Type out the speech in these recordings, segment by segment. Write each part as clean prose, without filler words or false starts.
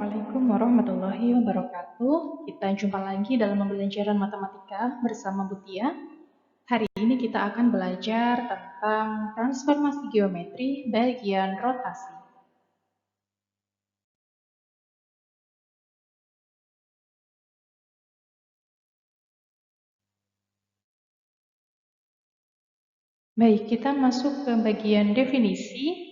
Assalamualaikum warahmatullahi wabarakatuh. Kita jumpa lagi dalam pembelajaran matematika bersama Bu Tia. Hari ini kita akan belajar tentang transformasi geometri bagian rotasi. Baik, kita masuk ke bagian definisi.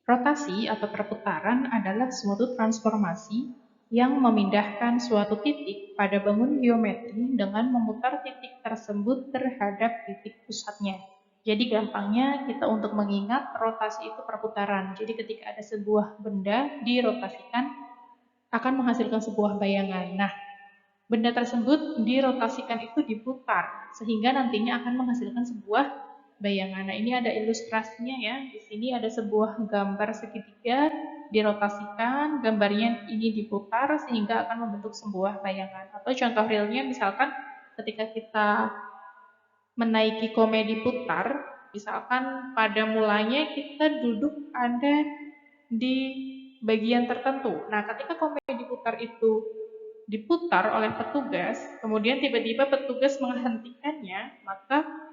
Rotasi atau perputaran adalah suatu transformasi yang memindahkan suatu titik pada bangun geometri dengan memutar titik tersebut terhadap titik pusatnya. Jadi gampangnya kita untuk mengingat rotasi itu perputaran. Jadi ketika ada sebuah benda dirotasikan akan menghasilkan sebuah bayangan. Nah, benda tersebut dirotasikan itu diputar sehingga nantinya akan menghasilkan sebuah bayangan. Nah, ini ada ilustrasinya ya. Di sini ada sebuah gambar segitiga dirotasikan, gambarnya ini diputar sehingga akan membentuk sebuah bayangan. Atau contoh realnya misalkan ketika kita menaiki komedi putar, misalkan pada mulanya kita duduk ada di bagian tertentu. Nah, ketika komedi putar itu diputar oleh petugas, kemudian tiba-tiba petugas menghentikannya, maka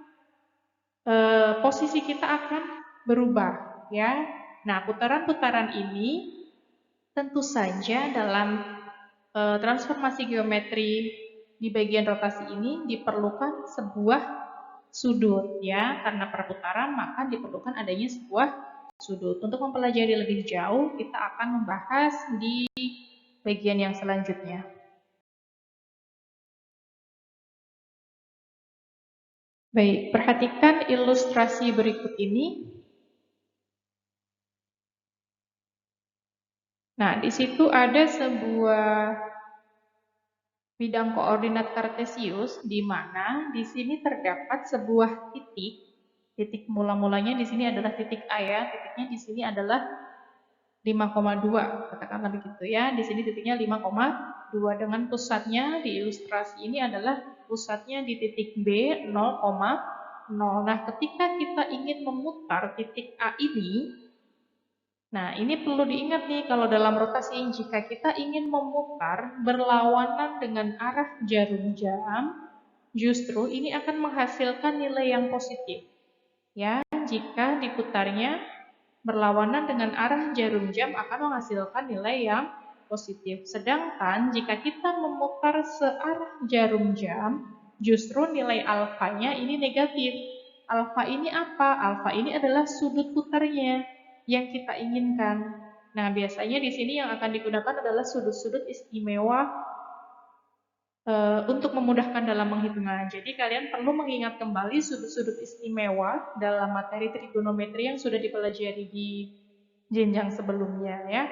posisi kita akan berubah, ya. Nah, putaran-putaran ini tentu saja dalam transformasi geometri di bagian rotasi ini diperlukan sebuah sudut, ya. Karena perputaran maka diperlukan adanya sebuah sudut. Untuk mempelajari lebih jauh, kita akan membahas di bagian yang selanjutnya. Baik, perhatikan ilustrasi berikut ini. Nah, di situ ada sebuah bidang koordinat kartesius di mana di sini terdapat sebuah titik mula-mulanya di sini adalah titik A ya, titiknya di sini adalah 5,2, katakanlah begitu ya. Di sini titiknya 5,2 dengan pusatnya di ilustrasi ini adalah pusatnya di titik B 0,0. Nah, ketika kita ingin memutar titik A ini, nah ini perlu diingat nih kalau dalam rotasi jika kita ingin memutar berlawanan dengan arah jarum jam, justru ini akan menghasilkan nilai yang positif. Ya, jika diputarnya berlawanan dengan arah jarum jam akan menghasilkan nilai yang positif. Sedangkan jika kita memutar searah jarum jam, justru nilai alfanya ini negatif. Alfa ini apa? Alfa ini adalah sudut putarnya yang kita inginkan. Nah, biasanya di sini yang akan digunakan adalah sudut-sudut istimewa untuk memudahkan dalam menghitung. Jadi kalian perlu mengingat kembali sudut-sudut istimewa dalam materi trigonometri yang sudah dipelajari di jenjang sebelumnya ya.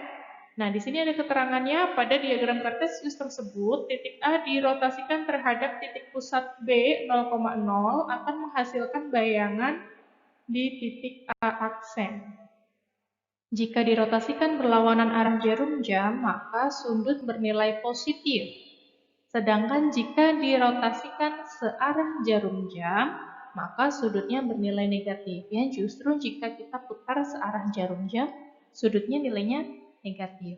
Nah, di sini ada keterangannya pada diagram kartesius tersebut, titik A dirotasikan terhadap titik pusat B 0,0 akan menghasilkan bayangan di titik A aksen. Jika dirotasikan berlawanan arah jarum jam, maka sudut bernilai positif. Sedangkan jika dirotasikan searah jarum jam, maka sudutnya bernilai negatif. Ya, justru jika kita putar searah jarum jam, sudutnya nilainya negatif.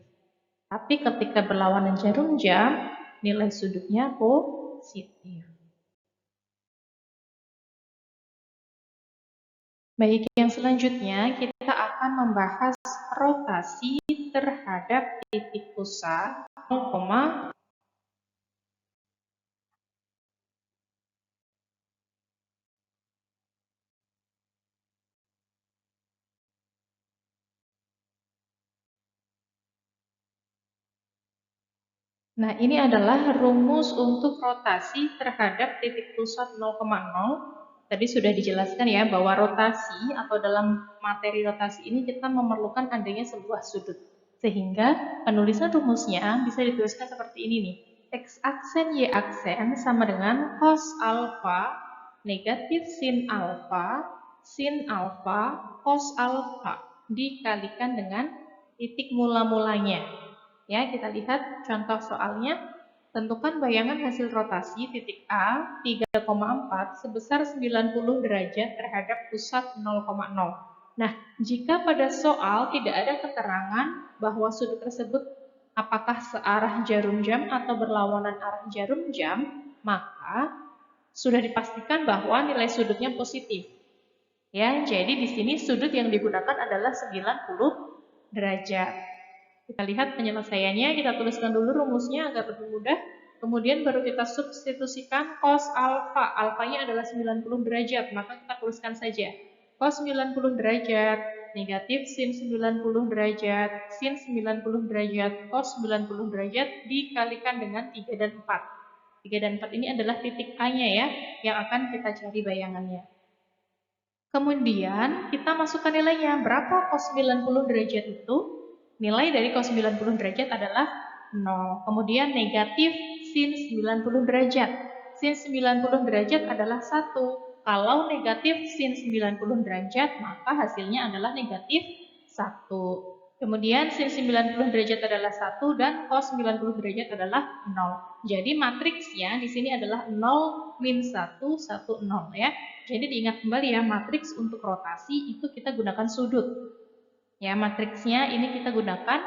Tapi ketika berlawanan jarum jam, nilai sudutnya positif. Baik, yang selanjutnya kita akan membahas rotasi terhadap titik pusat 0, nah, ini adalah rumus untuk rotasi terhadap titik pusat 0,0. Tadi sudah dijelaskan ya bahwa rotasi atau dalam materi rotasi ini kita memerlukan adanya sebuah sudut. Sehingga penulisan rumusnya bisa dituliskan seperti ini nih. X aksen Y aksen sama dengan cos alfa negatif sin alfa cos alfa dikalikan dengan titik mula-mulanya. Ya, kita lihat contoh soalnya. Tentukan bayangan hasil rotasi titik A 3,4 sebesar 90 derajat terhadap pusat 0,0. Nah, jika pada soal tidak ada keterangan bahwa sudut tersebut apakah searah jarum jam atau berlawanan arah jarum jam, maka sudah dipastikan bahwa nilai sudutnya positif. Ya, jadi di sini sudut yang digunakan adalah 90 derajat. Kita lihat penyelesaiannya, kita tuliskan dulu rumusnya agar lebih mudah. Kemudian baru kita substitusikan cos alfa. Alfanya adalah 90 derajat, maka kita tuliskan saja. Cos 90 derajat, negatif sin 90 derajat, sin 90 derajat, cos 90 derajat dikalikan dengan 3 dan 4. 3 dan 4 ini adalah titik A-nya ya, yang akan kita cari bayangannya. Kemudian kita masukkan nilainya. Berapa cos 90 derajat itu? Nilai dari cos 90 derajat adalah 0. Kemudian negatif sin 90 derajat. Sin 90 derajat adalah 1. Kalau negatif sin 90 derajat, maka hasilnya adalah negatif 1. Kemudian sin 90 derajat adalah 1 dan cos 90 derajat adalah 0. Jadi matriksnya di sini adalah 0, min 1, 1, 0 ya. Jadi diingat kembali ya, matriks untuk rotasi itu kita gunakan sudut. Ya, matriksnya ini kita gunakan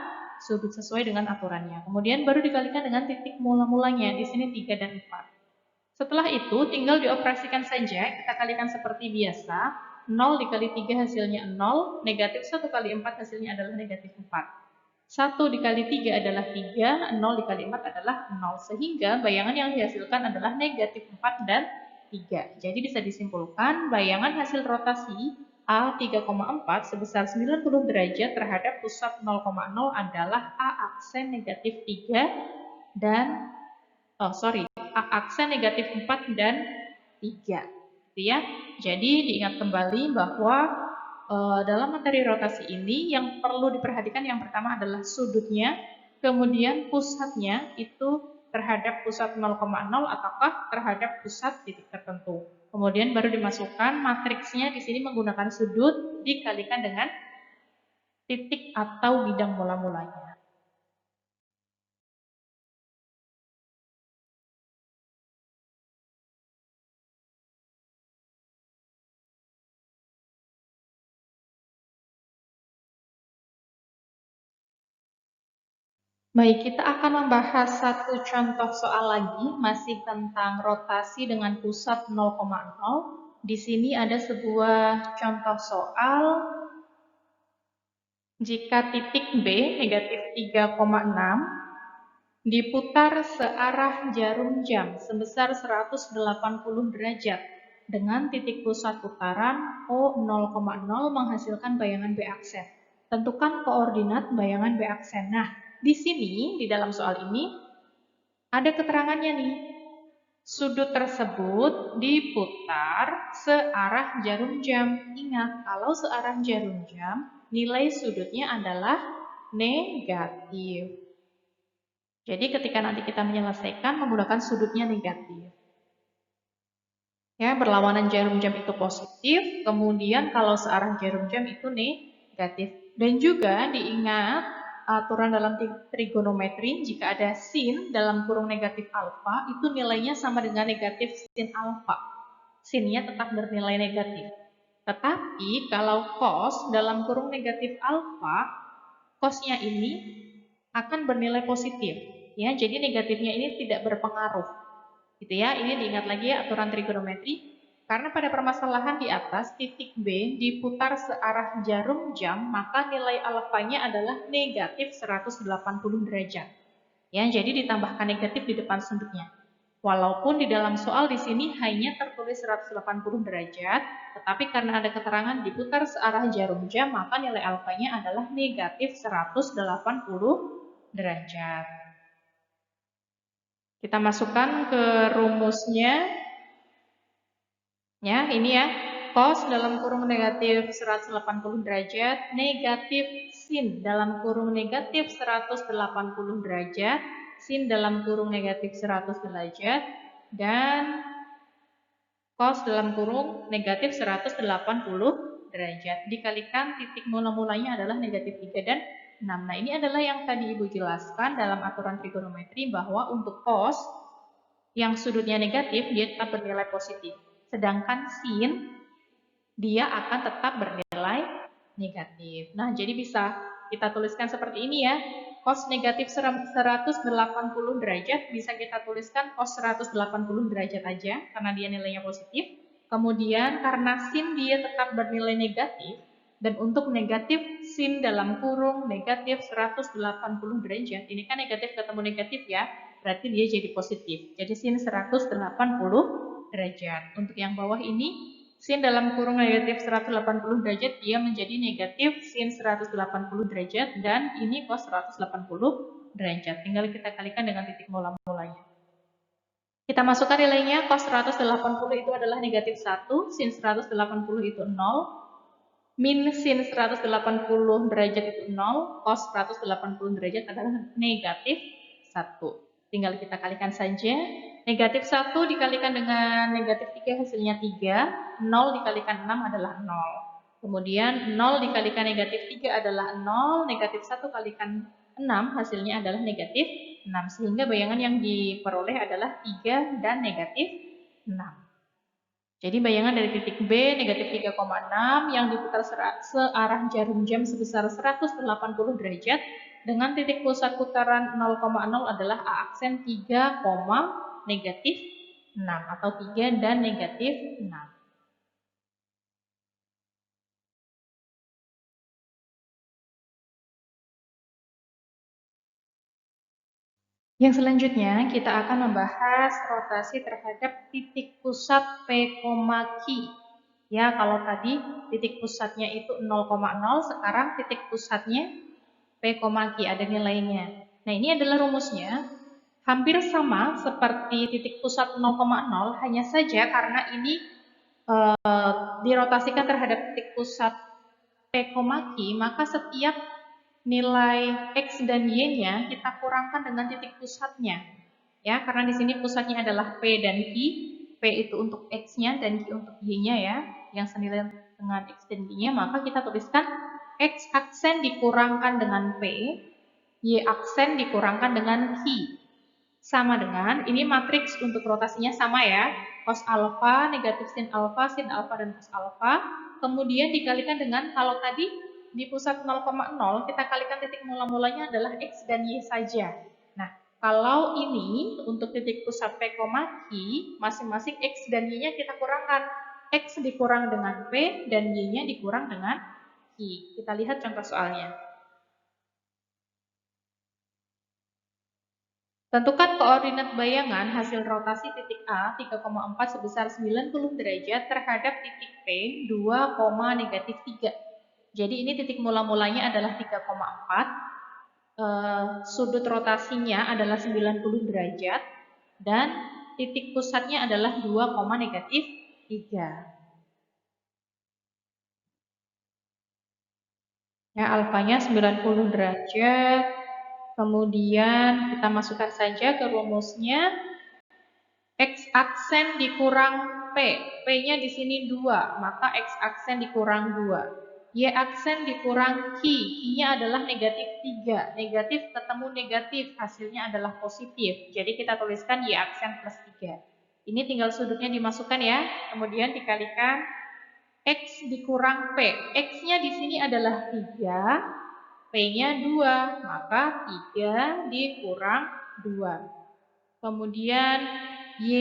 sudut sesuai dengan aturannya. Kemudian baru dikalikan dengan titik mula-mulanya, di sini 3 dan 4. Setelah itu tinggal dioperasikan saja, kita kalikan seperti biasa. 0 dikali 3 hasilnya 0, negatif 1 kali 4 hasilnya adalah negatif 4. 1 dikali 3 adalah 3, 0 dikali 4 adalah 0. Sehingga bayangan yang dihasilkan adalah negatif 4 dan 3. Jadi bisa disimpulkan bayangan hasil rotasi A3,4 sebesar 90 derajat terhadap pusat 0,0 adalah A aksen negatif 3 dan A aksen negatif 4 dan 3. Gitu ya. Jadi diingat kembali bahwa dalam materi rotasi ini yang perlu diperhatikan yang pertama adalah sudutnya, kemudian pusatnya itu terhadap pusat 0,0 ataukah terhadap pusat titik tertentu. Kemudian baru dimasukkan matriksnya di sini menggunakan sudut dikalikan dengan titik atau bidang mula-mulanya. Baik, kita akan membahas satu contoh soal lagi, masih tentang rotasi dengan pusat 0,0. Di sini ada sebuah contoh soal, jika titik B, negatif 3,6, diputar searah jarum jam sebesar 180 derajat, dengan titik pusat putaran O 0,0 menghasilkan bayangan B aksen. Tentukan koordinat bayangan B aksen. Nah, di sini, di dalam soal ini, ada keterangannya nih. Sudut tersebut diputar searah jarum jam. Ingat, kalau searah jarum jam, nilai sudutnya adalah negatif. Jadi ketika nanti kita menyelesaikan menggunakan sudutnya negatif. Ya, berlawanan jarum jam itu positif, kemudian kalau searah jarum jam itu negatif. Dan juga diingat aturan dalam trigonometri, jika ada sin dalam kurung negatif alfa, itu nilainya sama dengan negatif sin alfa. Sinnya tetap bernilai negatif. Tetapi kalau cos dalam kurung negatif alfa, cosnya ini akan bernilai positif. Ya, jadi negatifnya ini tidak berpengaruh. Gitu ya, ini diingat lagi ya aturan trigonometri. Karena pada permasalahan di atas, titik B diputar searah jarum jam, maka nilai alfanya adalah negatif 180 derajat. Ya, jadi ditambahkan negatif di depan sudutnya. Walaupun di dalam soal di sini hanya tertulis 180 derajat, tetapi karena ada keterangan diputar searah jarum jam, maka nilai alfanya adalah negatif 180 derajat. Kita masukkan ke rumusnya. Ya, ini ya. Cos dalam kurung negatif 180 derajat, negatif sin dalam kurung negatif 180 derajat, sin dalam kurung negatif 100 derajat, dan cos dalam kurung negatif 180 derajat. Dikalikan titik mula-mulanya adalah negatif 3 dan 6. Nah, ini adalah yang tadi Ibu jelaskan dalam aturan trigonometri bahwa untuk cos yang sudutnya negatif, dia tetap bernilai positif. Sedangkan sin, dia akan tetap bernilai negatif. Nah, jadi bisa kita tuliskan seperti ini ya. cos negatif 180 derajat bisa kita tuliskan cos 180 derajat aja karena dia nilainya positif. Kemudian karena sin dia tetap bernilai negatif dan untuk negatif sin dalam kurung negatif 180 derajat, ini kan negatif ketemu negatif ya, berarti dia jadi positif. Jadi sin 180 derajat. Untuk yang bawah ini sin dalam kurung negatif 180 derajat, dia menjadi negatif sin 180 derajat, dan ini cos 180 derajat. Tinggal kita kalikan dengan titik mula-mulanya. Kita masukkan nilainya, cos 180 itu adalah negatif 1, sin 180 itu 0, min sin 180 derajat itu 0, cos 180 derajat adalah negatif 1. Tinggal kita kalikan saja. Negatif 1 dikalikan dengan negatif 3 hasilnya 3. 0 dikalikan 6 adalah 0. Kemudian 0 dikalikan negatif 3 adalah 0. Negatif 1 kalikan 6 hasilnya adalah negatif 6. Sehingga bayangan yang diperoleh adalah 3 dan negatif 6. Jadi bayangan dari titik B negatif 3,6 yang diputar searah jarum jam sebesar 180 derajat dengan titik pusat putaran 0,0 adalah A aksen 3, negatif 6 atau 3 dan negatif 6. Yang selanjutnya kita akan membahas rotasi terhadap titik pusat P, Q. Ya, kalau tadi titik pusatnya itu 0,0, sekarang titik pusatnya P, Q ada nilainya. Nah, ini adalah rumusnya. Hampir sama seperti titik pusat 0,0, hanya saja karena ini dirotasikan terhadap titik pusat P, Q, maka setiap nilai X dan Y-nya kita kurangkan dengan titik pusatnya. Ya, karena di sini pusatnya adalah P dan Q. P itu untuk X-nya dan Q untuk Y-nya ya, yang senilai dengan X dan Y-nya, maka kita tuliskan X aksen dikurangkan dengan P, Y aksen dikurangkan dengan Q. Sama dengan, ini matriks untuk rotasinya sama ya, cos alfa, negatif sin alfa, dan cos alfa. Kemudian dikalikan dengan, kalau tadi di pusat 0,0, kita kalikan titik mula-mulanya adalah X dan Y saja. Nah, kalau ini untuk titik pusat P, Q, masing-masing X dan Y-nya kita kurangkan. X dikurang dengan P dan Y-nya dikurang dengan Q. Kita lihat contoh soalnya. Tentukan koordinat bayangan hasil rotasi titik A 3,4 sebesar 90 derajat terhadap titik P 2, negatif 3. Jadi ini titik mula-mulanya adalah 3,4. Sudut rotasinya adalah 90 derajat. Dan titik pusatnya adalah 2, negatif 3. Ya, alfanya 90 derajat. Kemudian kita masukkan saja ke rumusnya. X aksen dikurang P. P-nya di sini 2, maka X aksen dikurang 2. Y aksen dikurang Q. Q-nya adalah negatif 3. Negatif ketemu negatif, hasilnya adalah positif. Jadi kita tuliskan Y aksen plus 3. Ini tinggal sudutnya dimasukkan ya. Kemudian dikalikan X dikurang P. X-nya di sini adalah 3. P-nya 2, maka 3 dikurang 2. Kemudian Y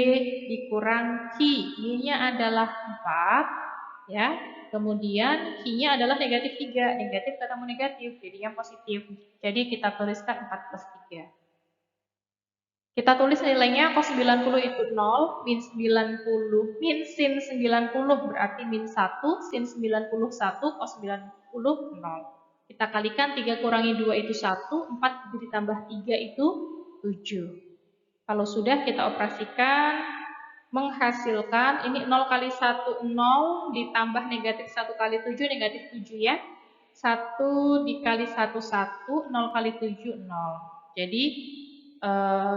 dikurang Q. Y-nya adalah 4. Ya. Kemudian Q-nya adalah negatif 3. Negatif ketemu negatif, jadinya positif. Jadi kita tuliskan 4 plus 3. Kita tulis nilainya cos 90 itu 0, min 90, min sin 90 berarti min 1, sin 91, cos 90, 0. Kita kalikan 3 kurangi 2 itu 1, 4 ditambah 3 itu 7. Kalau sudah kita operasikan, menghasilkan, ini 0 kali 1, 0, ditambah negatif 1 kali 7, negatif 7 ya. 1 dikali 1, 1, 0 kali 7, 0. Jadi,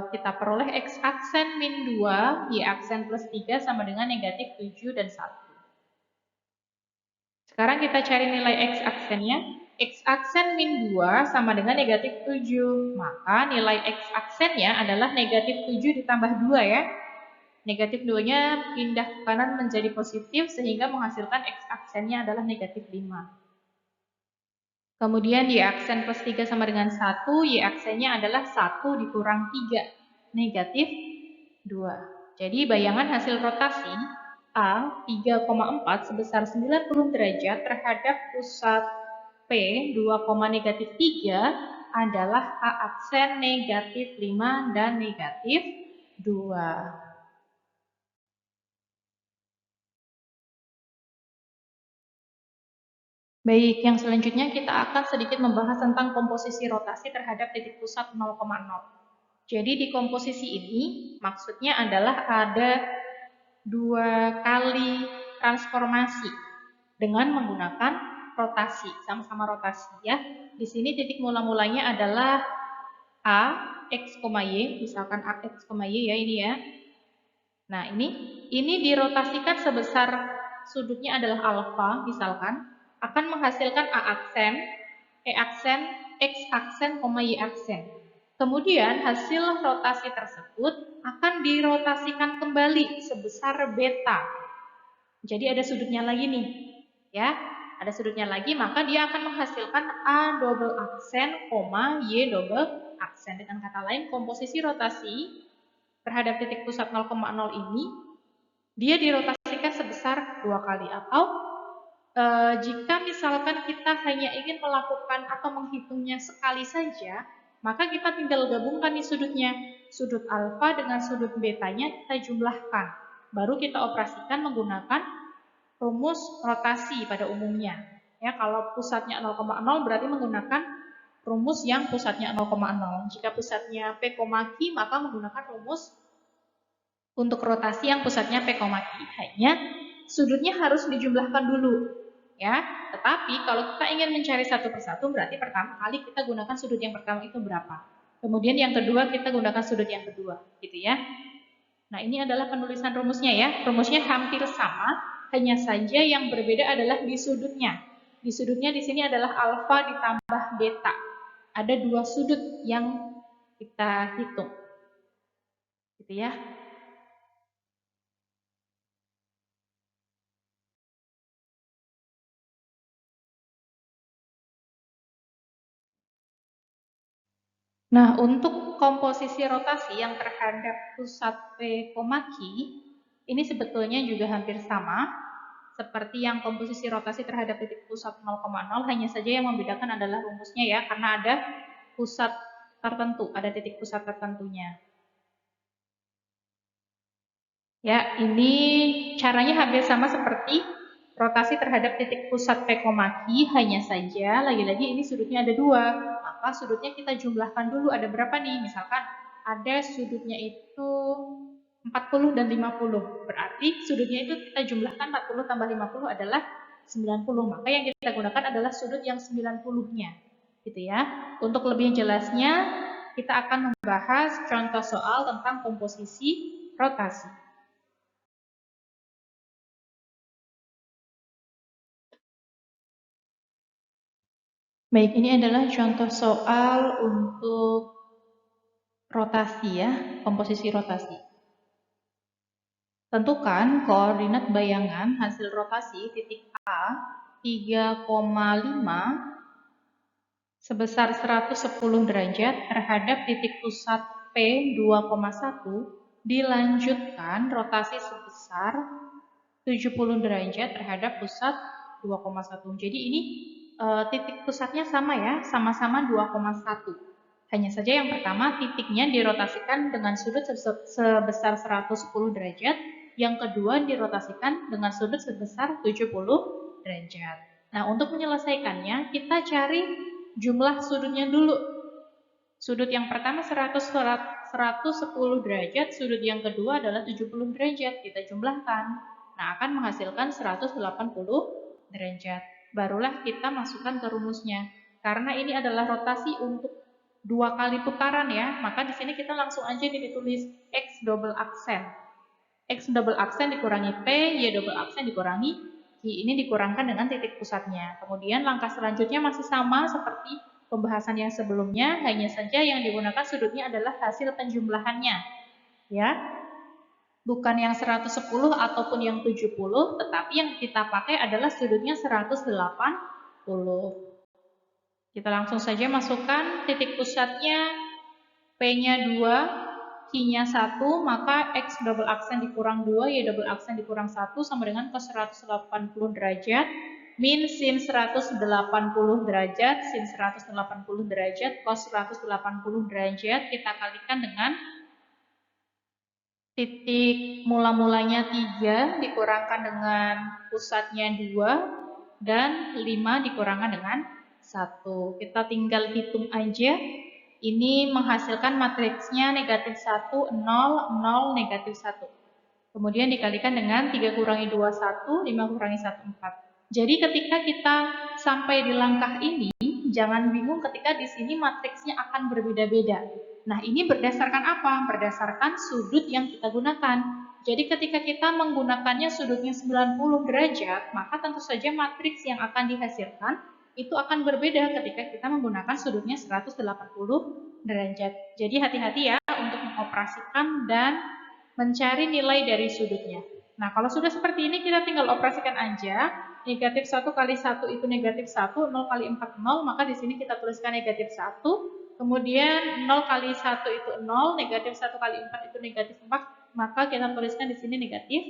kita peroleh X aksen min 2, Y aksen plus 3 sama dengan negatif 7 dan 1. Sekarang kita cari nilai X aksennya. X aksen min 2 sama dengan negatif 7. Maka nilai X aksennya adalah negatif 7 ditambah 2 ya. Negatif 2-nya pindah ke kanan menjadi positif sehingga menghasilkan X aksennya adalah negatif 5. Kemudian Y aksen plus 3 sama dengan 1, Y aksennya adalah 1 dikurang 3, negatif 2. Jadi bayangan hasil rotasi A 3,4 sebesar 90 derajat terhadap pusat P 2,-3 adalah A aksen negatif 5 dan negatif 2. Baik, yang selanjutnya kita akan sedikit membahas tentang komposisi rotasi terhadap titik pusat 0,0. Jadi di komposisi ini maksudnya adalah ada 2 kali transformasi dengan menggunakan rotasi, sama-sama rotasi ya. Di sini titik mula-mulanya adalah A, X, Y, misalkan A, X, Y ya ini ya. Nah ini dirotasikan sebesar sudutnya adalah alfa, misalkan, akan menghasilkan A aksen, E aksen, X aksen, Y aksen. Kemudian hasil rotasi tersebut akan dirotasikan kembali sebesar beta. Jadi ada sudutnya lagi nih, ya. Ada sudutnya lagi, maka dia akan menghasilkan A double aksen, Y double aksen. Dengan kata lain, komposisi rotasi terhadap titik pusat 0,0 ini dia dirotasikan sebesar 2 kali. Atau jika misalkan kita hanya ingin melakukan atau menghitungnya sekali saja, maka kita tinggal gabungkan nih sudutnya. Sudut alfa dengan sudut betanya kita jumlahkan. Baru kita operasikan menggunakan rumus rotasi pada umumnya. Ya, kalau pusatnya 0,0 berarti menggunakan rumus yang pusatnya 0,0. Jika pusatnya P, Q, maka menggunakan rumus untuk rotasi yang pusatnya P, Q. Hanya sudutnya harus dijumlahkan dulu. Ya, tetapi kalau kita ingin mencari satu persatu berarti pertama kali kita gunakan sudut yang pertama itu berapa. Kemudian yang kedua kita gunakan sudut yang kedua, gitu ya. Nah, ini adalah penulisan rumusnya ya. Rumusnya hampir sama, hanya saja yang berbeda adalah di sudutnya. Di sudutnya di sini adalah alfa ditambah beta. Ada 2 sudut yang kita hitung. Gitu ya. Nah, untuk komposisi rotasi yang terhadap pusat P, Q, ini sebetulnya juga hampir sama seperti yang komposisi rotasi terhadap titik pusat 0,0, hanya saja yang membedakan adalah rumusnya ya, karena ada pusat tertentu, ada titik pusat tertentunya. Ya, ini caranya hampir sama seperti rotasi terhadap titik pusat P, hanya saja lagi-lagi ini sudutnya ada 2. Maka sudutnya kita jumlahkan dulu, ada berapa nih? Misalkan ada sudutnya itu 40 dan 50. Berarti sudutnya itu kita jumlahkan 40 tambah 50 adalah 90. Maka yang kita gunakan adalah sudut yang 90-nya. Gitu ya. Untuk lebih jelasnya, kita akan membahas contoh soal tentang komposisi rotasi. Baik, ini adalah contoh soal untuk rotasi ya, komposisi rotasi. Tentukan koordinat bayangan hasil rotasi titik A 3,5 sebesar 110 derajat terhadap titik pusat P 2,1 dilanjutkan rotasi sebesar 70 derajat terhadap pusat 2,1. Jadi ini titik pusatnya sama ya, sama-sama 2,1. Hanya saja yang pertama titiknya dirotasikan dengan sudut sebesar 110 derajat, yang kedua dirotasikan dengan sudut sebesar 70 derajat. Nah, untuk menyelesaikannya kita cari jumlah sudutnya dulu. Sudut yang pertama 110 derajat, sudut yang kedua adalah 70 derajat. Kita jumlahkan. Nah, akan menghasilkan 180 derajat. Barulah kita masukkan ke rumusnya. Karena ini adalah rotasi untuk 2 kali putaran ya, maka di sini kita langsung aja ditulis X double aksen. X double aksen dikurangi P, Y double aksen dikurangi Y. Ini dikurangkan dengan titik pusatnya. Kemudian langkah selanjutnya masih sama seperti pembahasan yang sebelumnya, hanya saja yang digunakan sudutnya adalah hasil penjumlahannya. Ya. Bukan yang 110 ataupun yang 70, tetapi yang kita pakai adalah sudutnya 180. Kita langsung saja masukkan titik pusatnya, P-nya 2, Q-nya 1, maka X double aksen dikurang 2, Y double aksen dikurang 1 sama dengan cos 180 derajat min sin 180 derajat, sin 180 derajat, cos 180 derajat. Kita kalikan dengan titik mula-mulanya 3 dikurangkan dengan pusatnya 2 dan 5 dikurangkan dengan 1. Kita tinggal hitung aja. Ini menghasilkan matriksnya negatif 1, 0, 0, negatif 1. Kemudian dikalikan dengan 3 kurangi 2, 1, 5 kurangi 1, 4. Jadi ketika kita sampai di langkah ini, jangan bingung ketika di sini matriksnya akan berbeda-beda. Nah, ini berdasarkan apa? Berdasarkan sudut yang kita gunakan. Jadi ketika kita menggunakannya sudutnya 90 derajat, maka tentu saja matriks yang akan dihasilkan itu akan berbeda ketika kita menggunakan sudutnya 180 derajat. Jadi hati-hati ya untuk mengoperasikan dan mencari nilai dari sudutnya. Nah, kalau sudah seperti ini kita tinggal operasikan aja. Negatif 1 kali 1 itu negatif 1, 0 kali 4 0, maka di sini kita tuliskan negatif 1. Kemudian 0 kali 1 itu 0, negatif 1 kali 4 itu negatif 4, maka kita tuliskan di sini negatif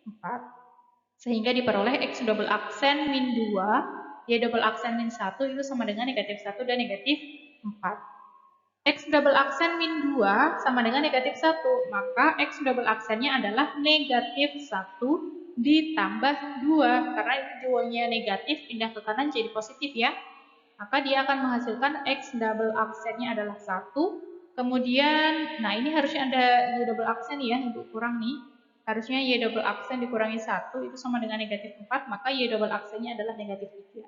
4. Sehingga diperoleh X double aksen min 2, Y double aksen min 1 itu sama dengan negatif 1 dan negatif 4. X double aksen min 2 sama dengan negatif 1, maka X double aksennya adalah negatif 1 ditambah 2. Karena 2-nya negatif, pindah ke kanan jadi positif ya. Maka dia akan menghasilkan X double aksennya adalah 1. Kemudian, nah ini harusnya ada Y double aksen ya, Ibu kurang nih. Harusnya Y double aksen dikurangi 1 itu sama dengan negatif 4, maka Y double aksennya adalah negatif 3.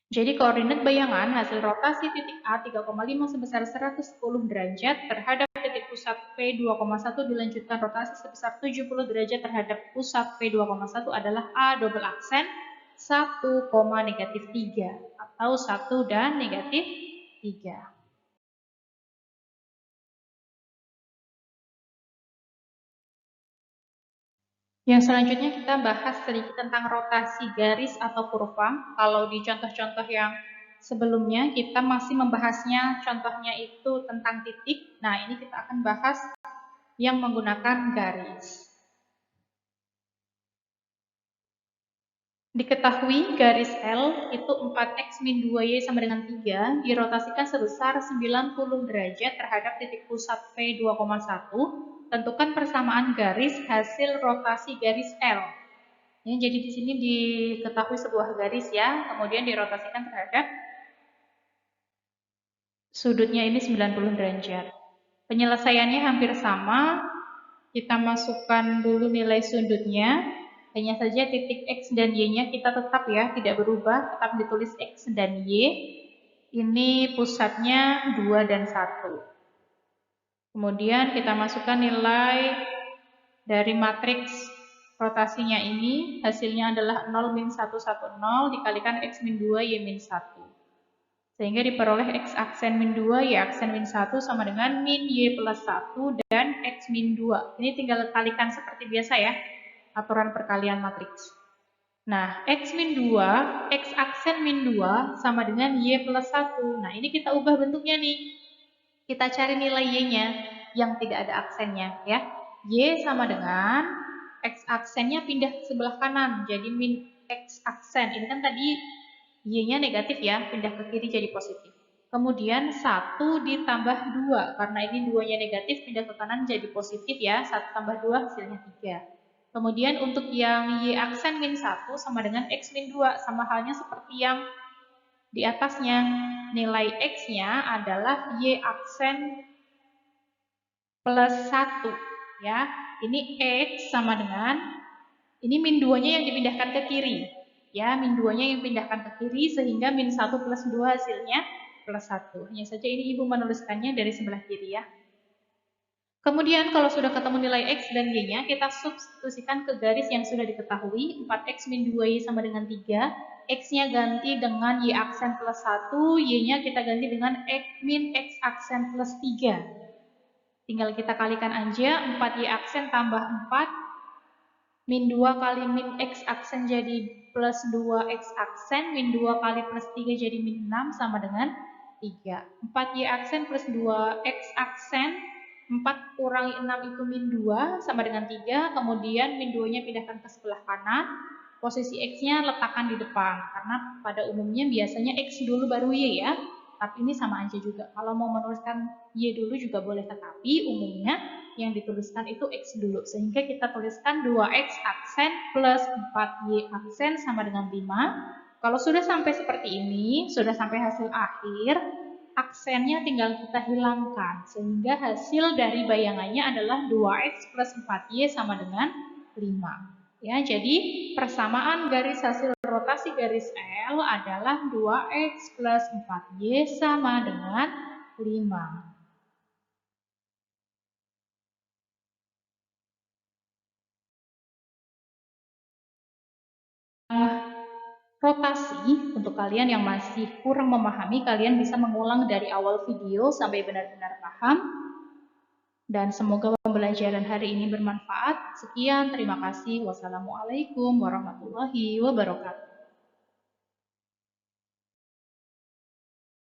Jadi koordinat bayangan hasil rotasi titik A 3,5 sebesar 110 derajat terhadap titik pusat P 2,1 dilanjutkan rotasi sebesar 70 derajat terhadap pusat P 2,1 adalah A double aksen 1, negatif 3 atau 1 dan negatif 3. Yang selanjutnya kita bahas sedikit tentang rotasi garis atau kurva. Kalau di contoh-contoh yang sebelumnya kita masih membahasnya contohnya itu tentang titik. Nah, ini kita akan bahas yang menggunakan garis. Diketahui garis L itu 4X min 2Y sama dengan 3 dirotasikan sebesar 90 derajat terhadap titik pusat P 2,1. Tentukan persamaan garis hasil rotasi garis L. Ya, jadi di sini diketahui sebuah garis ya, kemudian dirotasikan terhadap sudutnya ini 90 derajat. Penyelesaiannya hampir sama. Kita masukkan dulu nilai sudutnya. Hanya saja titik X dan Y-nya kita tetap ya, tidak berubah, tetap ditulis X dan Y. Ini pusatnya 2 dan 1. Kemudian kita masukkan nilai dari matriks rotasinya ini, hasilnya adalah 0 min 1, 1, 0 dikalikan X min 2, Y min 1. Sehingga diperoleh X aksen min 2, Y aksen min 1 sama dengan min Y plus 1 dan X min 2. Ini tinggal kalikan seperti biasa ya, aturan perkalian matriks. Nah, X min 2, X aksen min 2 sama dengan Y plus 1. Nah, ini kita ubah bentuknya nih. Kita cari nilai Y-nya yang tidak ada aksennya ya. Y sama dengan X aksennya pindah ke sebelah kanan, jadi min X aksen. Ini kan tadi Y-nya negatif ya, pindah ke kiri jadi positif. Kemudian 1 ditambah 2, karena ini 2-nya negatif, pindah ke kanan jadi positif ya. 1 tambah 2 hasilnya 3. Kemudian untuk yang Y aksen min 1 sama dengan X min 2, sama halnya seperti yang di atasnya. Nilai X-nya adalah Y aksen plus 1 ya. Ini X sama dengan ini min 2-nya yang dipindahkan ke kiri. Ya, min 2-nya yang dipindahkan ke kiri sehingga min 1 plus 2 hasilnya plus 1. Hanya saja ini Ibu menuliskannya dari sebelah kiri ya. Kemudian kalau sudah ketemu nilai X dan Y-nya, kita substitusikan ke garis yang sudah diketahui. 4X min 2Y sama dengan 3. X-nya ganti dengan Y aksen plus 1. Y-nya kita ganti dengan X min X aksen plus 3. Tinggal kita kalikan aja. 4Y aksen tambah 4 min 2 kali min X aksen jadi plus 2X aksen, min 2 kali plus 3 jadi min 6 sama dengan 3. 4Y aksen plus 2X aksen, 4 kurangi 6 itu min 2 sama dengan 3, kemudian min 2-nya pindahkan ke sebelah kanan, posisi X-nya letakkan di depan, karena pada umumnya biasanya X dulu baru Y ya, tapi ini sama aja juga. Kalau mau menuliskan Y dulu juga boleh, tetapi umumnya yang dituliskan itu X dulu, sehingga kita tuliskan 2X aksen plus 4Y aksen sama dengan 5. Kalau sudah sampai seperti ini, sudah sampai hasil akhir, aksennya tinggal kita hilangkan, sehingga hasil dari bayangannya adalah 2X plus 4Y sama dengan 5. Ya, jadi persamaan garis hasil rotasi garis L adalah 2X plus 4Y sama dengan 5. Rotasi, untuk kalian yang masih kurang memahami, kalian bisa mengulang dari awal video sampai benar-benar paham. Dan semoga pembelajaran hari ini bermanfaat. Sekian, terima kasih. Wassalamualaikum warahmatullahi wabarakatuh.